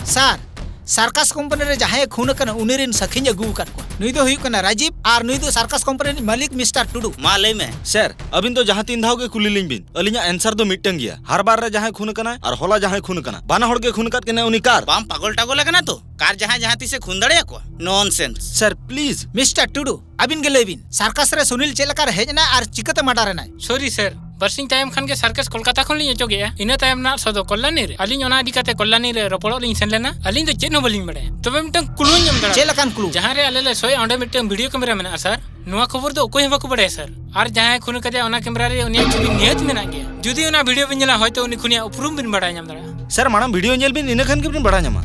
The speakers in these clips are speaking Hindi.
सर सार्कास कंपनी रे जहां खून कना उनीरिन सखिन अगू कर को नुई दो हुई कना राजीव और नुई दो सार्कास कंपनी मालिक मिस्टर टुडू मा लय में सर अबिन तो जहां 3 धाव के कुली लिंग बिन अलिया आंसर दो मिटंग गया हर बार रे जहां खून कना और होला जहां खून कना बाना हड़ के खून काट के ना उनी कार बाम पागल टागल कना तो कार जहां जहां तिसे खून दड़े को nonsense sir please mister Tudu अबिन के लेबिन सार्कास रे सुनील चेलकार हेजना और चिकते मडारे ना सॉरी सर बरसिंग टाइम खान के सर्कस कोलकाता खन लियो चोगे इना टाइम ना सदो कल्याणी रे अलिन ओना दिकाते कल्याणी रे रोपड़ो लिन सेन लेना अलिन तो चेन बलिंग बड़े तबे मिटन कुलु जम दड़ा चेलकान कुलु जहां रे अलेले सोय ओंडे मिटन वीडियो कैमरा मेना सर नुआ खबर दो कोई बाको बड़े सर और जहां खून कदे ओना कैमरा रे उनिया छवि नियत मेना गया जुदी ओना वीडियो बिन जला होयतो उनी खुनिया उपरुम बिन बड़ा जम दड़ा सर मानम वीडियो नेल बिन इना खान के बिन बड़ा नमा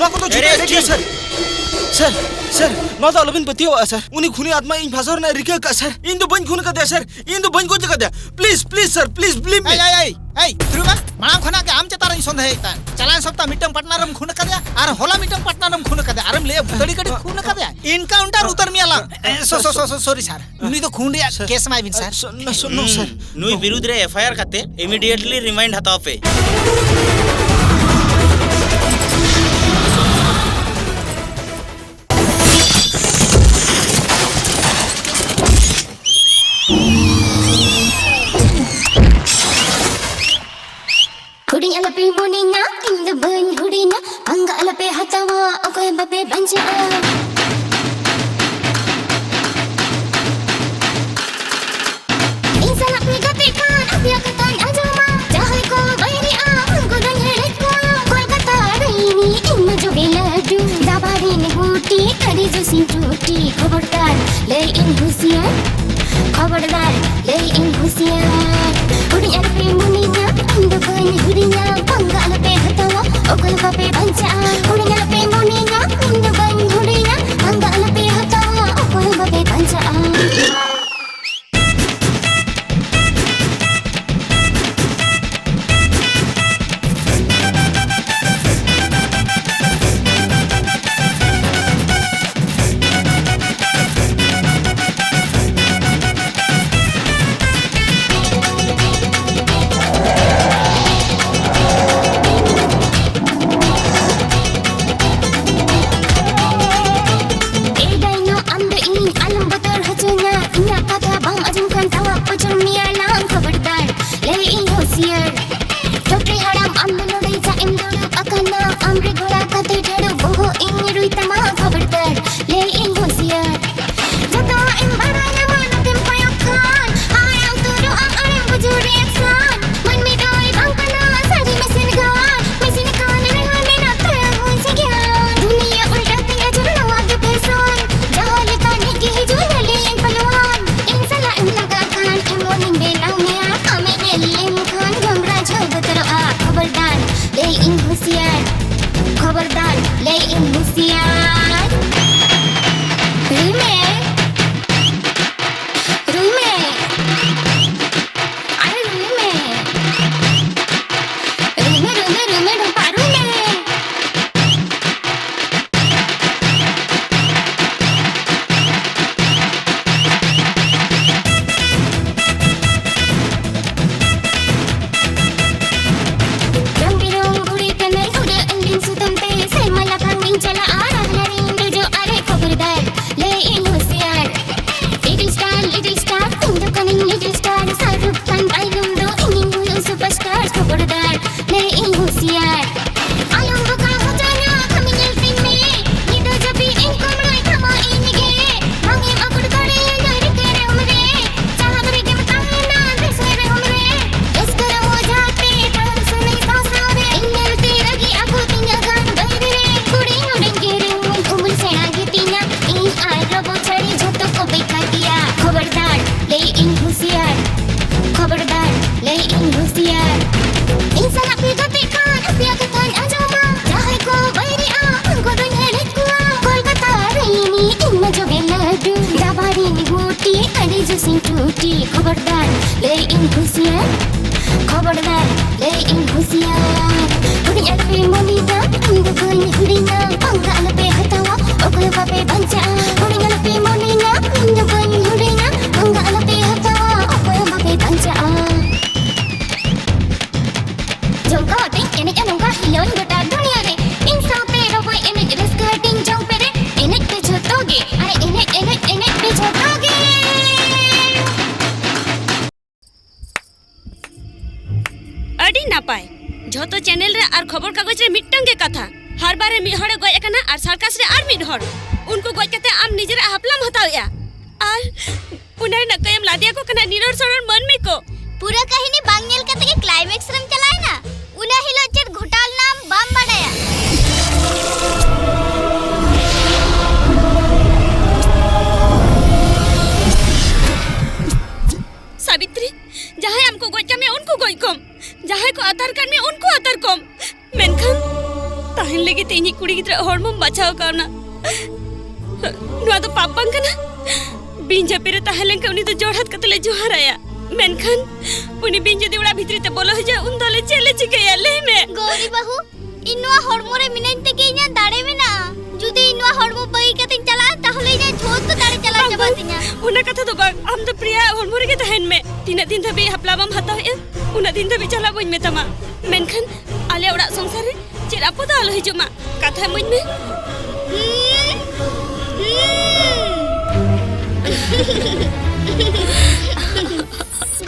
नो को तो छुटे के सर सर सर नो तो लबिन पतियो सर उनी खुनी आत्मा इन भाषा ना रिके का सर इन तो बन खुन का दे सर इन तो बन को जगह दे please please sir please believe me ए ध्रुवा माना खना के आम चतार संदेह हेता चलान सप्ताह मिटम पार्टनरम खून का दे और होला मिटम पार्टनरम खून का दे आरम ले तड़ी कड़ी खून का दे इनकाउंटर उतर मियाला सॉरी सर उनी तो खून रे केस माय बिन सर सुनो सर नुई विरुद्ध रे एफआईआर खाते इमीडिएटली रिमाइंड हताओ पे Huding alape monina in the burn hudina anga alape hatawa akoy babe banja insan apne gate kan apya katan ajama jahe ko bairi a unko dan hele ko kolkata raini inna jo beladu dabari ne huti kari jo sintuti khabardar le in husiyan खबरदार ले इन हुसियार हuding alape monina in the burn hudina anga alape hatawa akoy babe banja huding alape monina in the burn hudina anga alape hatawa akoy babe banja झूठी खबरदार ले इन हुसियार खबरदार ले इन हुसियार उड़ी अलपे मोनिना इंदु कोई हुड़ीना पंगा अलपे हटावा ओकोय बापे बंचा उड़ी अलपे मोनिना इंदु कोई हुड़ीना पंगा अलपे हटावा ओकोय बापे बंचा जोंका ते एने जानोगा हिलोन गोटा दुनिया रे इन साउते रोबो एने रस्काटिंग जों पे रे एने पे झोटोगे अरे एने पे झोटोगे अड़ी नापाय झोतो चैनल रे आर खबर कागज रे मिटंग के कथा हर बारे मि हड़े गय एकना आर सरकस रे आर मिड हड़ उनको गय कते आम निजरे हपलाम हताया आर उनाय न कयम लादिया को कना निरर सरन मन में को पूरा कहानी बांग नेल कते के क्लाइमेक्स रम चलाए ना उना हिलो चेत घोटाल नाम बाम बड़ाया सावित्री जहां हमको गय में उनको गय कम जहां को आधार कार्ड में उनको आधार कम मेनखान ताहन लगे तेनी कुड़ी गिद्रा हॉर्मोन बचाव कावना नुआ तो पाप बांग कना बिंजा पेरे ताहलें के उनी तो जोड़हत कतले जोहाराया मेनखान उनी बिंजा दिवड़ा भितरी ते बोलो हो जा उन दले चले चिकया ले में गौरी बहू इनवा हॉर्मोन रे मिनन ते के इना दाड़े में ना जुदी इनवा हॉर्मोन बई के तिन चला ताहले इना झोत तो दाड़े चला जबातिना उना कथा तो बाग हम तो प्रिया हॉर्मोन के तहन में तीन दिन धबी हपलाबम हता है उना दिन धबी चला बइन में तमा मेनखान आले ओड़ा संसार रे चेरा पदा आलो हिजुमा कथा मुइन में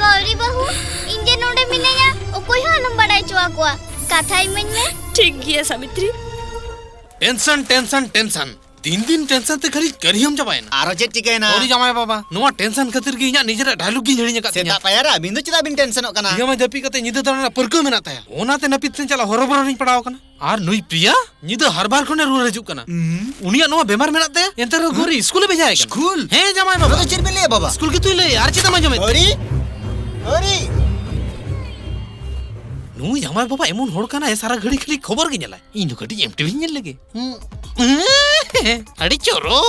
गौरी बहू इंजे नोडे मिनेया ओ कोई हालम बड़ाई चुआ कोआ कथाई मन में ठीक गया सावित्री टेंशन टेंशन टेंशन तीन दिन टेंशन ते खरी करी हम जबाय ना आरो चेक चिकेना ओरी जमाय बाबा नुआ टेंशन खातिर गी इना निजरा डायलॉग गी झड़ी का सेता पायारा बिंदु चिदा बिन टेंशन ओकना ये मैं जपी कते निद तरना परको मेना ताया ओनाते नपित से चला हरबर नहीं पड़ाव कना आर नुई प्रिया निद हर बार खने रुर हजू कना उनिया नुआ बेमार मेना ते एंतर गोरी स्कूल भेजाय कना स्कूल हे जमाय बाबा तो चिर में ले बाबा स्कूल की तू ले यार चिता मजमे ओरी ओरी नुई जमाय बाबा एमन होड़ कना ए सारा घड़ी खली खबर गे नेला इनु कटी एमटीवी नेल लगे अड़ी चोरो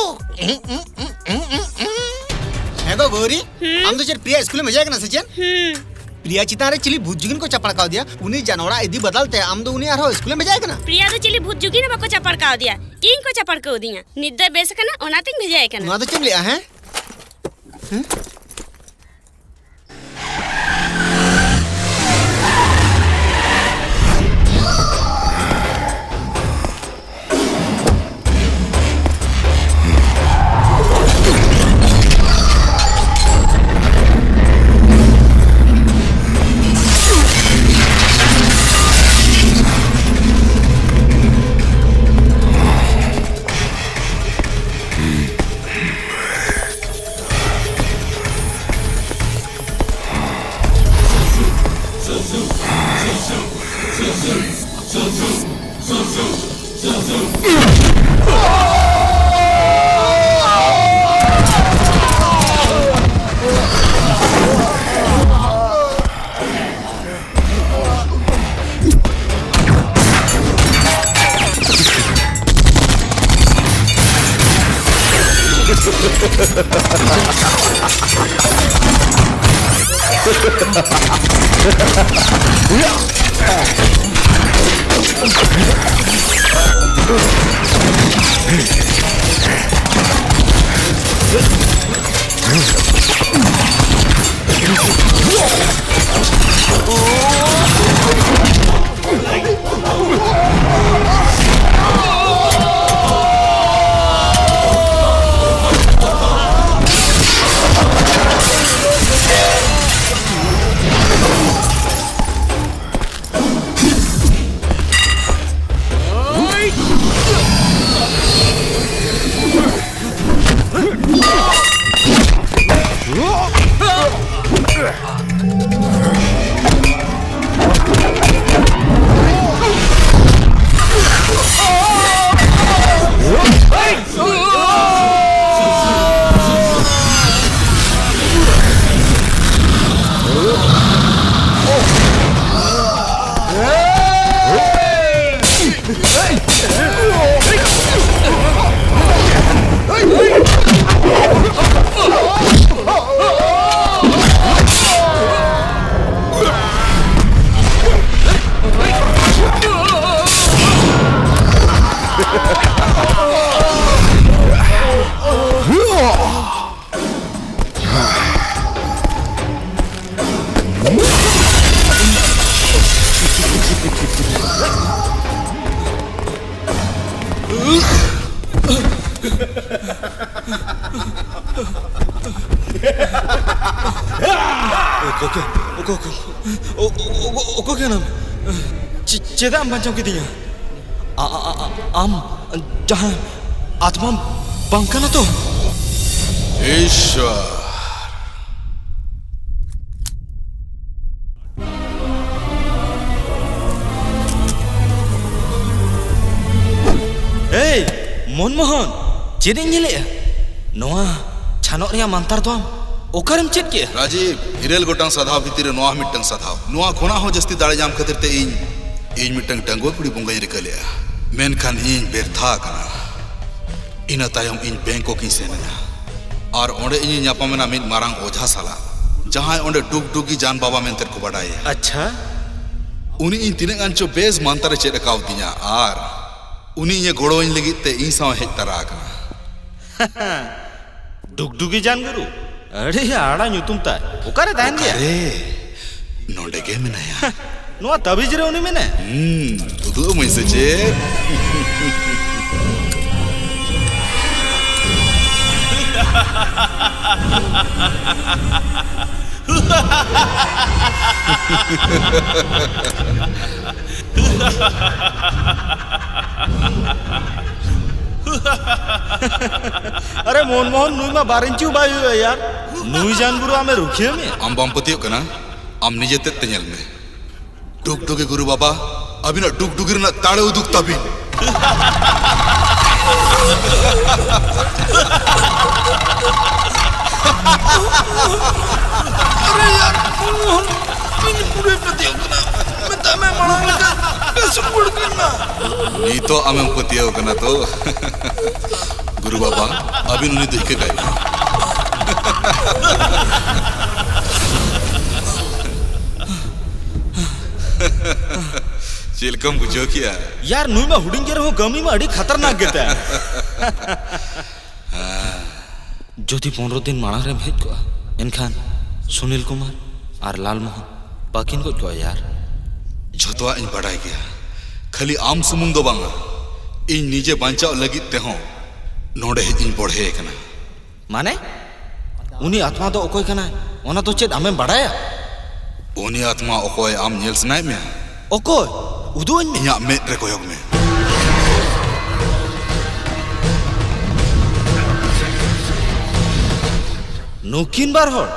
हेगो गौरी हम तो चिर प्रिया स्कूल में जाएगा ना सचिन प्रिया चितारे चिली भुजुगिन को चपड़काव दिया उन्हीं जानोड़ा इदी बदलते हम तो उन्हीं आरो स्कूल में जाएगा ना प्रिया तो चिली भूत जुगी ने बको चपड़काव दिया इनको चपड़काव दिया निद्दा बेस कना ओनातिंग भेजाय कना ना तो चिम लिया है Oke kenam? Ceda am bancam kitinya. Am jahan atma bangkana to. Ishwar Hey, Monmohan, ceding nyele. Noa, chanok riya mantar to am. Okaram ced ke? Rajiv हिरेल गोटांग साधाव भितर नोआ मिटंग साधाव नोआ खोना हो जस्ती दाड़े जाम खातिर ते इन मिटंग टंगो कुड़ी बुंगाई रिकलिया मेनखान इन बेरथा कना इना तायम इन बैंको की सेना और ओंडे इन ᱧᱟᱯᱟᱢᱮᱱᱟ ᱢᱤᱫ ᱢᱟᱨᱟᱝ ᱚᱡᱷᱟ ᱥᱟᱞᱟᱜ ᱡᱟᱦᱟᱸᱭ ᱚᱸᱰᱮ ᱰᱩᱜᱰᱩᱜᱤ ᱡᱟᱱ ᱵᱟᱵᱟ ᱢᱮᱱᱛᱮ ᱠᱚ ᱵᱟᱰᱟᱭᱟ अच्छा उनी इन तिनᱟᱹᱜ ᱜᱟᱱ ᱪᱚ ᱵᱮᱥ ᱢᱟᱱᱛᱟᱨᱮ ᱪᱮᱫ ᱟᱠᱟᱣᱫᱤᱧᱟ ᱟᱨ उनी ᱤᱧ ᱜᱚᱲᱚᱣᱟᱹᱧ ᱞᱟᱹᱜᱤᱫ ᱛᱮ ᱤᱧ ᱥᱟᱶ ᱦᱮᱡ ᱛᱟᱨᱟ ᱟᱠᱟᱱᱟ डुगडुगी जान गुरु अरे आड़ा nyutum ta okare tahan dia अरे नोंडे गे मेनाया noa tabij re uni mene उदुग मई से चेद अरे मोहन नुई मा बारिंची उबाई हुआ यार नुई जान गुरु आमे रुखिए में आम बाम पतियो कना आम निजे ते ñel में डुगडुगी गुरु बाबा अबिना डुगडुगी रना ताड़े उदुग तबिन अरे यार मोहन इन पूरे पतियो कना मैं तमे मारंग लगा बेसुर बुड़ करना नी तो आमे पतियो कना तो गुरु बाबा अबिन उनी देखे गए चिलकम बुझो किया यार नुई मा हुडिंग के रहो गमी में अड़ी खतरनाक गेता है ज्योति 15 दिन माणा रे भेज को एनखान सुनील कुमार और लाल मोहन बाकिन को यार झोतवा इन बड़ाई गया खाली आम सुमुंग दो बांगा इन निजे बांचाव लगित ते हो नोडे इन बढ़े कना माने उनी आत्मा दो ओकोय कना ओना तो चेद आमे बड़ाया उनी आत्मा ओकोय आम नेल सनाय में ओकोय उदुन में इया में रे कोयोग में नुकिन बार होड़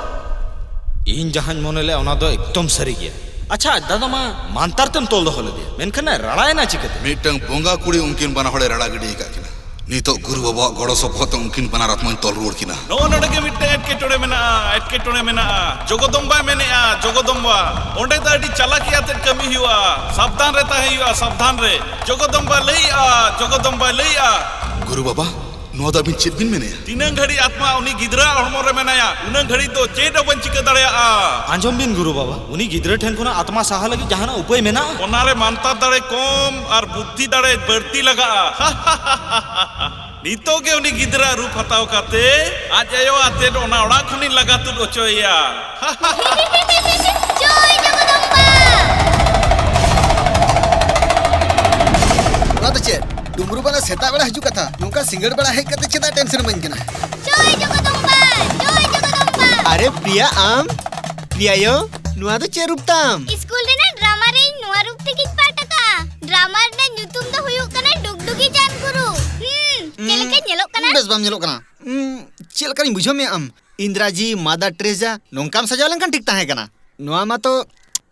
इन जहान मोनेले ओना दो एकदम सरी गया अच्छा दादा मा मानतार तम तोल दो होले दिया मेनखना रड़ाय ना चिकते मिटंग बोंगा कुड़ी उनकिन बना होड़े रड़ा गडी का किना नीतो गुरु बाबा गड़ो सपोत उनकिन बना रत्मन तोल रोड किना नो नडगे मिट्टे एटकेटोड़े मेना जोगदम्बा मेनेआ जोगदम्बा ओंडे दा अडी चालाकियाते कमी हुआ सावधान रहता है हुआ सावधान रे जोगदम्बा लईआ गुरु बाबा नो दा बिन चेद बिन मेने तीन घड़ी आत्मा उनी गिदरा हड़मो रे मेनाया उन घड़ी तो चेड बन चिका दड़या आंजम बिन गुरु बाबा उनी गिदरे ठेन कोना आत्मा साहा लगी जहाना उपाय मेना ओनारे मानता दड़े कम और बुद्धि दड़े बढ़ती लगा नीतो के उनी गिदरा रूप हताव काते आज आयो आते ओना ओड़ा खनी लगा तु ओचोया जय जगदम्बा ना तो चेद डुमरू बना सेता बड़ा हजू कथा नोका सिंगड़ बड़ा है कते चेदा टेंशन बन केना जय जगदम्बा अरे प्रिया आम प्रिया यो नुआ तो चे रूपताम स्कूल रे ना ड्रामा रे नुआ रूप ते किस पाटका ड्रामा रे नुतुम दो हुयु कना डुगडुगी जान गुरु चेलका ñelok कना बेस बाम ñelok कना चेलका नि बुझो में आम इंद्राजी मादा ट्रेजा नोंकाम सजाव लेनकान ठीक ताहे कना नुआ मा तो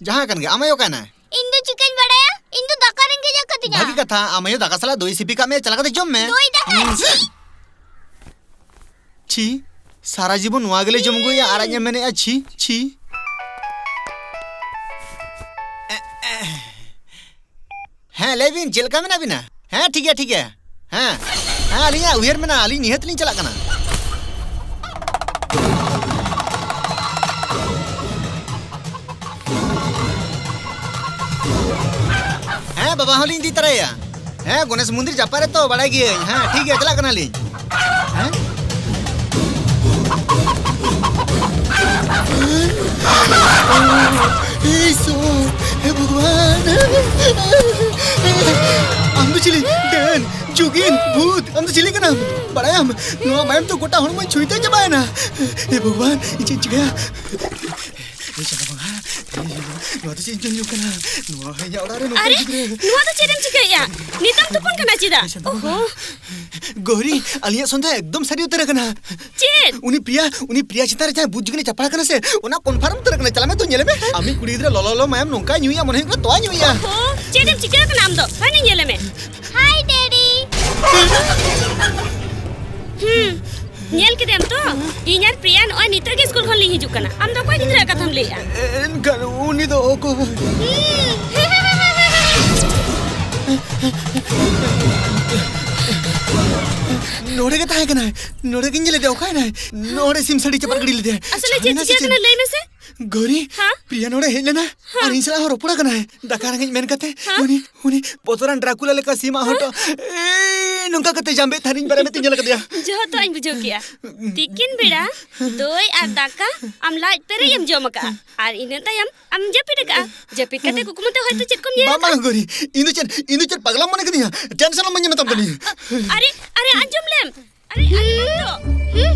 जहां कन गे आमायो काना इंदु चिकन बड़ाया इंदु दाका रेंगे जा कतिया भागी कथा आमायो दाका साला दोई सिपी का में चला कते जम में दोई दाका छी सारा जीवन नुआ गेले जम गो या आराnya मेने छी छी हैं लेविन चेलका में ना बिना हैं ठीक है हैं हां अलिया उहेर में ना अली निहत लिन चला कना हैं बाबा हलिन दी तरया हैं गणेश मंदिर जापारे तो बड़ा गिए हां ठीक है चला कना ली हैं हे भगवान am do chili den jugin bhut am do chili kana barayam no mayam to gota hormo chuite jabayna e bhagwan ichi chigaya no to chin chun kana no hanya orare no अरे नुआ तो चेदम चिकाया नितम तुपन कना चिदा ओहो गौरी अलिया संधा एकदम सरी उतर kana चेद उनी प्रिया चितारे जाय बुजुगने चपड़ा kana se ona confirm utar kana chala me to nyele me ami kuri gidra lolo mayam nongka nyuya mone hukla toa nyuya ओहो चेदम चिका कना आम दो हानि येले में हाय डैडी नेल के देम तो इन्यार प्रियान ओय नितर के स्कूल खन ली हिजु कना आम दो कोई गिदरा कथम लेया एनकर उनी तो को नोड़े के ताहे kana नोड़े के nyele deu kai na नोड़े सिम सड़ी चपर गड़ी ले दे असले जे चिका कना ले में से गौरी हाँ? प्रिया नोड़े हेले ना और इंसला हो रोपड़ा kana दकार ngin men kate उनी पोतरान ड्राकुला लेका सीमा हटो ए नोंका कते जाम्बे थारिन बारे में तिन जला कदिया जो तो इन बुझो किया तिकिन बेड़ा दोय आ दाका आम लाज पेरे यम जमका आर इने तायम आम जपिड का जपिड कते कुकुमते होय तो चिटकुम ये मामा गौरी इंदु चन पगला मने कदिया टेंशन मन जम तम तनी अरे अरे अंजुम लेम अरे तो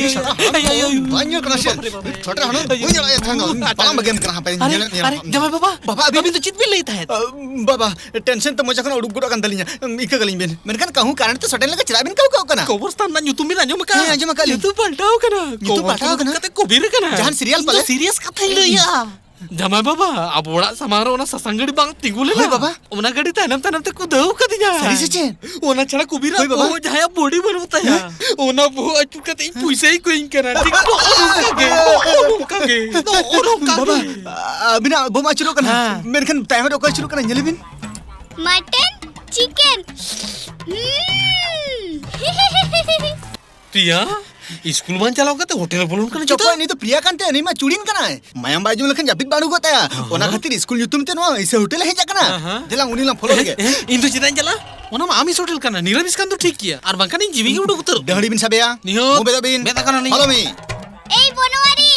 banyak kena sih छोटे हनो कोई जला ये थांगा पालम बगेम करा पे अरे जमाई बाबा अभी तो चित भी लेता है बाबा टेंशन तो मजा कना उड़ुक गुड़ा kan talinya इका गलिं बेन मेनkan kahun कारण तो सटन लगा चला बेन kau kana कोबरस्तान ना यूट्यूब में ना जोम का अंजम का यूट्यूब पलटाओ kana यूट्यूब पलटाओ kana कते कोबिर kana जहान सीरियल पले सीरियस कथा ही लया जमाई बाबा अब बड़ा समारोह ना ससंगड़ी बांग तिगुले होय बाबा ओना गड़ी तनम तनम ते कुदौ कदिया सरी से चे ओना छड़ा कुबिरा होय बाबा ओ जहाया बॉडी बनवता है ओना वो अचु कते पैसे ही कोइन करा ठीक तो बाबा अभी ना बम अचुरो kana मेनkan टाइमर ओकर शुरू kana nyelibin मटन चिकन प्रिया स्कूल मान चलाओ कते होटल बोलून कने चोको नहीं तो प्रिया कांते नहीं मा चुड़ीन कना है मायम बाजू लखन जाबित बाडू गोता ओना खातिर स्कूल युतुम ते नो ऐसे होटल हे जाकना देला उनी ला फॉलो लगे इन तो चितान चला ओना आमी होटल कना निरामिष कान तो ठीक किया और बंका नहीं जीवी के उडो उतर दहड़ी बिन साबेया निहो मोबेदा बिन बेता कना नहीं फॉलो मी ए बनवारी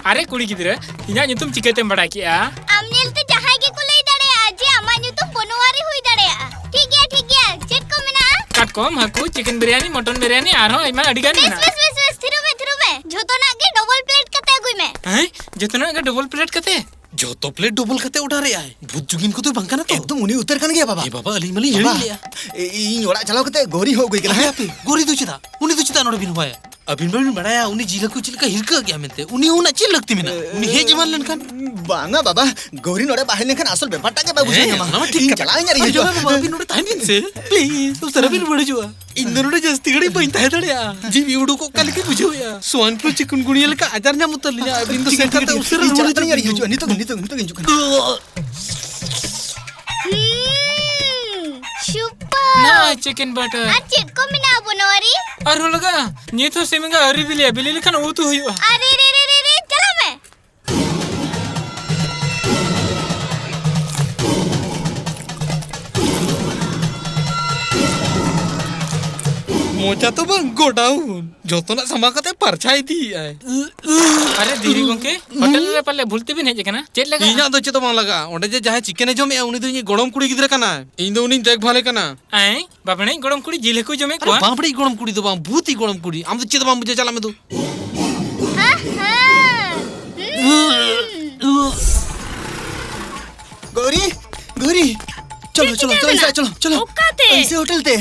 अरे कुड़ी गिदरे इना ᱧᱩᱛᱩᱢ चिकेतेम बड़ा किया आम नेलते जहां के को लई दड़े आज आमा ᱧᱩᱛᱩᱢ बनवारी हुई दड़े ठीक है चेक को मेना काटकोम हाकू चिकन बिरयानी मटन बिरयानी आरो इमा अडिगान मेना बस थिरु में झोतोना के डबल प्लेट कते अगुई में हैं जितना का डबल प्लेट कते जो तो प्लेट डबल कते उठा रे आए भूत जुगिन को तो बंका ना तो एकदम उनी उतर कन गया बाबा ए बाबा अली मली हेड़ी लिया इन ओड़ा चलाओ कते गोरी हो गई कला है गोरी तो चिता उनी तो चिता नोड़ बिन हुआ अबिन बिन बड़ाया उनी जिला को चिलका हिरका गया मेनते उनी उना चिल लगती मेना उनी हे जमान लनकन बांगा बाबा गौरी नोड़े बाहर लेखन असल बेपाटा के बाबू से ना ठीक चला यार जो बाबा अबिन नोड़े टाइम से प्लीज तो सर बिन बड़ जुआ इन नोड़े जस्ती गड़ी बइन ताहे दड़या जी वीडियो को कल के बुझो या स्वाइन फ्लू चिकनगुनिया लेका आजार ना मुतर लिया अबिन तो सेंटर ते उसरे चला यार जो नहीं तो गिंजू सुपर ना चिकन बटर आ चेक को मेना बनवारी अरे लगा ये तो सेमिंगा हरी बिली लिखन वो तो हुई अरे रे चला मैं मोचा तो बंग गोडाउन जोतना समा कते परछाई दी आए अरे धीरी गोंके होटल रे पाले भूलते भी नहीं जकना चेत लगा इना दो चेतो बांग लगा ओंडे जे जहां चिकन ए जमे उनी दो इनी गड़म कुड़ी गिदरा कना इन दो उनी देख भाले कना आए बाबणे गड़म कुड़ी जिले को जमे को बापड़ी गड़म कुड़ी दो बांग भूती गड़म कुड़ी आम तो चेतो बांग मुझे चला में दो गौरी गौरी चलो चलो चलो इनसे चलो चलो ओकाते इनसे होटल ते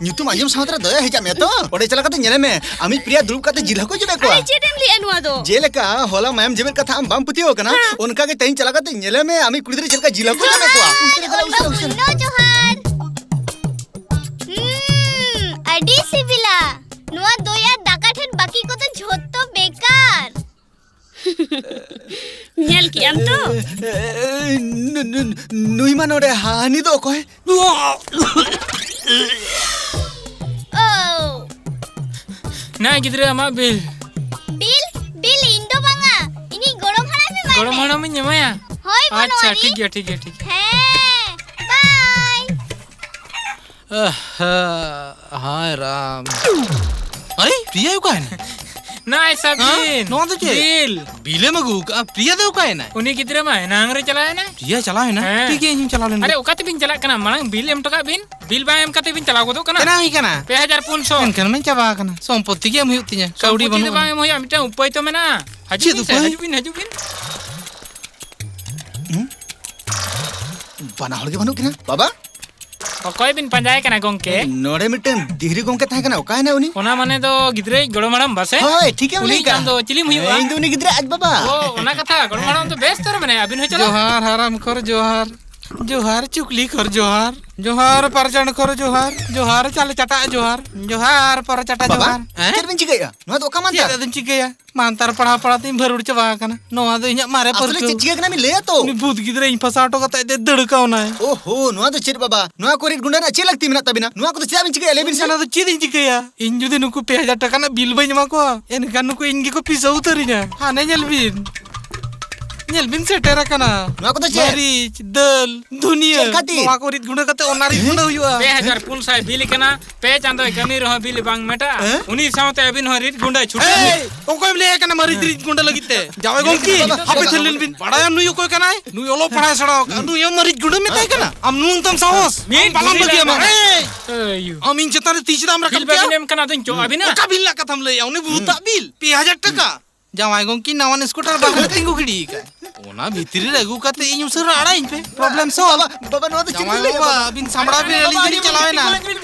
nyutum anjum samatra daya hejam ya to ode chala kate nyele me ami priya dulub kate jilha ko jebe ko अरे चेदम लिया नुआ दो jeleka hola mayam jebel katha am bam putiyo kana unka ke tein chala kate nyele me ami kudi dre jelka jilha ko jebe ko नो जोहार अडी सिबिला नुआ दोया दाका ठेन बाकी को तो झोतो बेकार नेल कियाम तो nui man ode hani do ko ओ ना गिदरे अमा बिल बिल बिल इंदो बांगा इनी गड़म हड़ा में मार गड़म हाड़ा में जमाया होय अच्छा बनवारी ठीक है ठीक है ठीक है है बाय हाय राम अरे प्रिया का है ना ना ऐसा बिन नो तो चे बिल बिले मगु का प्रिया दो का है ना उनी गिदरे मा नांगरे चला है ना प्रिया चला है ना हाँ। ठीक है इन चला लेना अरे ओकाते बिन चला कना मांग बिल एम टका बिल बा एम कते बिन चला को दो कना केना ही कना 2500 इनकन में चाबा कना संपत्ति के हम हुतिया कौड़ी बनु बा एम होया मिटा उपाय तो में ना चेद उपाय? हजू बिन bana hol ge banu kina baba कोई बिन पंजाय कना गोंके node mitten dihri gomke tahe kana oka na uni ओना माने तो गिदरे गड़मड़म बसे hoy ठीक है उनी उनी का कान दो चिलिम हुआ ᱤᱧ ᱫᱚ ᱩᱱᱤ ᱜᱤᱫᱽᱨᱟᱹ ᱟᱡ ᱵᱟᱵᱟ ओ ओना कथा गड़मड़म तो बेस तर माने अबिन हो चलो जोहार हराम कर जोहार जोहार चुकली कर जोहार जोहार परचण कर जोहार जोहार चाले चटा जोहार जोहार पर चटा baba जोहार ᱪᱮᱫ ᱵᱤᱱ ᱪᱤᱠᱟᱹᱭᱟ ᱱᱚᱣᱟ ᱫᱚ ᱚᱠᱟ क्या ᱢᱟᱱᱛᱟᱨ दन चिकया मानतार पढ़ा पढ़ा तीन भरुड़ चबा कना नोवा दो इᱧ मारे पर असले ᱪᱮᱫ ᱪᱤᱠᱟᱹ ᱠᱟᱱᱟ ᱢᱤ ᱞᱟᱹᱭᱟ ᱛᱚ उनी भूत गिदरे इन फसाटो कता दे दड़काव ना ओहो ᱱᱚᱣᱟ ᱫᱚ ᱪᱮᱫ ᱵᱟᱵᱟ ᱱᱚᱣᱟ ᱠᱚ ᱨᱤᱫ ᱜᱩᱸᱰᱟ ᱨᱮᱱᱟᱜ ᱪᱮᱫ ᱞᱟᱹᱠᱛᱤ ᱢᱮᱱᱟᱜ ᱛᱟᱵᱤᱱᱟ ᱱᱚᱣᱟ ᱠᱚᱫᱚ ᱪᱮᱫᱟᱜ ᱵᱤᱱ ᱪᱤᱠᱟᱹᱭᱟ ᱞᱟᱹᱭ ᱵᱤᱱ ᱥᱮ इनसाना तो चीज चिकया इन जुदी नुकु 2000 टका ना बिल बई मा को एनकान नुकु इनगे को पिसा उतरिया हाने nyel bin setera kana नोआ को तो चेक मरीच दल दुनिया चेक खातिर नोआ को रित गुंडा कते ओनारी गुंडा हुआ 2000 पुल साय बिल कना पे चांदो कमी रहो बिल बांग मेटा उनी सावते अबिन हो रित गुंडा छुटे ओ कोई ले kana मरीच रित गुंडा लगिते जावे गोंकी हापे थलिन बिन बड़ा नुयो कोई kana नुयो लो पढ़ा सड़ा नुयो मरीच गुंडा में ताई kana am nun tam saos mean balam bagi ama अयो am in चतारे तीसरा हम बिल रखब क्या बागिनेम कना दिन चो अबिना का बिल ला कथम ले औने भूता बिल 2000 टका जावाई गोंकी नवन स्कूटर बाहर तिंगु खिड़ी का ओना भीतरी रगु कते इन उसर आड़ा इन पे प्रॉब्लम सॉल्व बाबा नोआ तो जावाई बाबा बिन सामड़ा भी रेली चलावे ना बिल